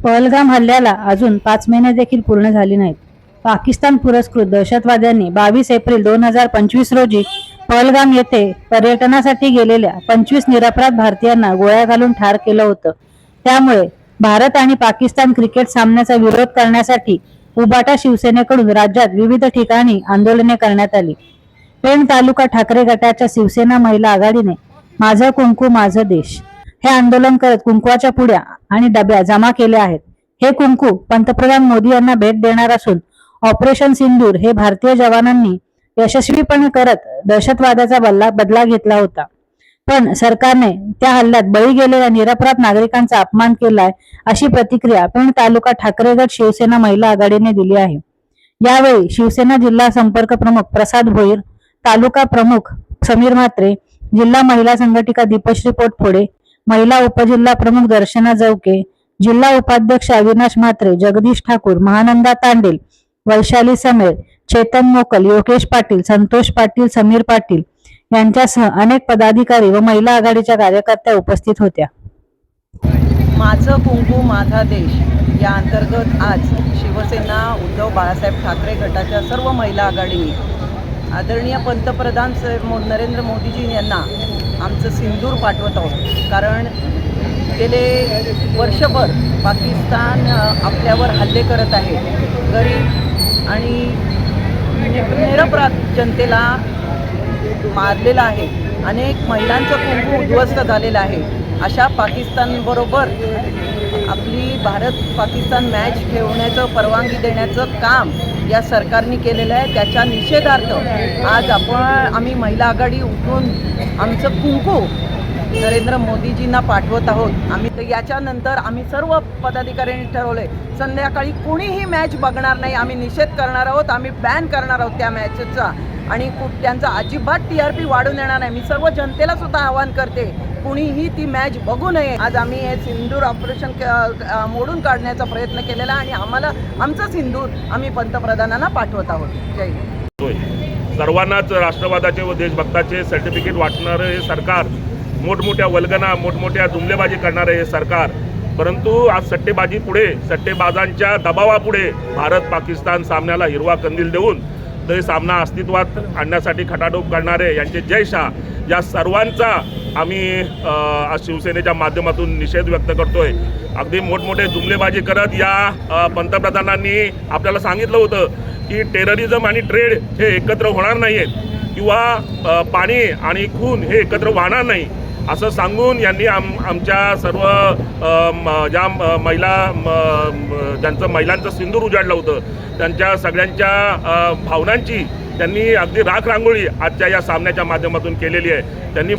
पहलगाम हल्ल्याला अजून 5 महिने देखील पूर्ण झाली नाहीत. पाकिस्तान पुरस्कृत दहशतवाद्यांनी 22 एप्रिल 2025 रोजी पहलगाम येथे पर्यटनासाठी गेलेल्या 25 निरपराध भारतीयांना गोळ्या घालून ठार केलं होतं. त्यामुळे भारत आणि पाकिस्तान क्रिकेट सामन्याचा विरोध करण्यासाठी उबाटा शिवसेनेकडून राज्यात विविध ठिकाणी आंदोलने करण्यात आली. पेण तालुका ठाकरे गटाच्या शिवसेना महिला आघाडीने माझं कुंकू माझं देश हे आंदोलन करत कुंकवाच्या पुड्या आणि डब्या जमा केल्या आहेत. हे कुंकू पंतप्रधान मोदी यांना भेट देणार असून ऑपरेशन सिंदूर हे भारतीय जवानांनी यशस्वीपणे करत दहशतवादाचा बदला घेतला होता. पण सरकारने त्या हल्ल्यात बळी गेलेल्या निरपराध नागरिकांचा अपमान केलाय, अशी प्रतिक्रिया पेण तालुका ठाकरे गट शिवसेना महिला आघाडीने दिली आहे. यावेळी शिवसेना जिल्हा संपर्क प्रमुख प्रसाद भोईर, तालुका प्रमुख समीर म्हात्रे, जिल्हा महिला संघटिका दीपश्री पोटफोडे, महिला उपजिल्हा प्रमुख दर्शना जवके, जिल्हा उपाध्यक्ष अविनाश म्हात्रे, जगदीश ठाकूर, महानंदा तांडेल, वैशाली समेळ, चेतन मोकल, योगेश पाटील, संतोष पाटील, समीर पाटील यांच्यासह अनेक पदाधिकारी व महिला आघाडीच्या कार्यकर्त्या उपस्थित होत्या. माझं कुंकू माझा देश या अंतर्गत आज शिवसेना उद्धव बाळासाहेब ठाकरे गटाच्या सर्व महिला आघाडीने आदरणीय पंतप्रधान नरेंद्र मोदीजी यांना आमचं सिंदूर पाठवत आहोत. कारण गेले वर्षभर पाकिस्तान आपल्यावर हल्ले करत आहे. गरीब आणि निरपराध जनतेला मारलेलं आहे. अनेक महिलांचं कुंकू उद्ध्वस्त झालेलं आहे. अशा पाकिस्तानबरोबर आपली भारत पाकिस्तान मॅच खेळवण्याचं परवानगी देण्याचं काम या सरकारने केलेलं आहे. त्याच्या निषेधार्थ आज आम्ही महिला आघाडी उठून आमचं कुंकू नरेंद्र मोदीजींना पाठवत आहोत. आम्ही याच्यानंतर आम्ही सर्व पदाधिकाऱ्यांनी ठरवले संध्याकाळी कुणीही मॅच बघणार नाही. आम्ही निषेध करणार आहोत. आम्ही बॅन करणार आहोत त्या मॅचचा आणि त्यांचा अजिबात TRP वाढून येणार नाही. मी सर्व जनतेला सुद्धा आवाहन करते कुणीही ती मॅच बघू नये. आज आम्ही हे सिंदूर ऑपरेशन मोडून काढण्याचा प्रयत्न केलेला आणि आम्हाला आमचं सिंदूर आम्ही पंतप्रधानांना पाठवत आहोत. जय हिंद. सर्वांनाच राष्ट्रवादाचे व देशभक्ताचे सर्टिफिकेट वाटणारं हे सरकार, मोठमोठ्या वल्गना मोठमोठ्या जुमलेबाजी करणारे हे सरकार, परंतु आज सट्टेबाजांच्या दबावापुढे भारत पाकिस्तान सामन्याला हिरवा कंदील देऊन ते सामना अस्तित्वात आणण्यासाठी खटाटोप करणारे यांचे जय शाह या सर्वांचा आम्ही शिवसेनेच्या माध्यमातून निषेध व्यक्त करतोय. अगदी मोठमोठे जुमलेबाजी करत या पंतप्रधानांनी आपल्याला सांगितलं होतं की टेररिझम आणि ट्रेड हे एकत्र होणार नाही आहेत किंवा पाणी आणि खून हे एकत्र वाहणार नाही असं सांगून यांनी आमच्या सर्व ज्या ज्यांचं महिलांचं सिंदूर उजाडलं होतं त्यांच्या सगळ्यांच्या भावनांची त्यांनी अगदी राख रांगोळी आजच्या या सामन्याच्या माध्यमातून केलेली आहे. त्यांनी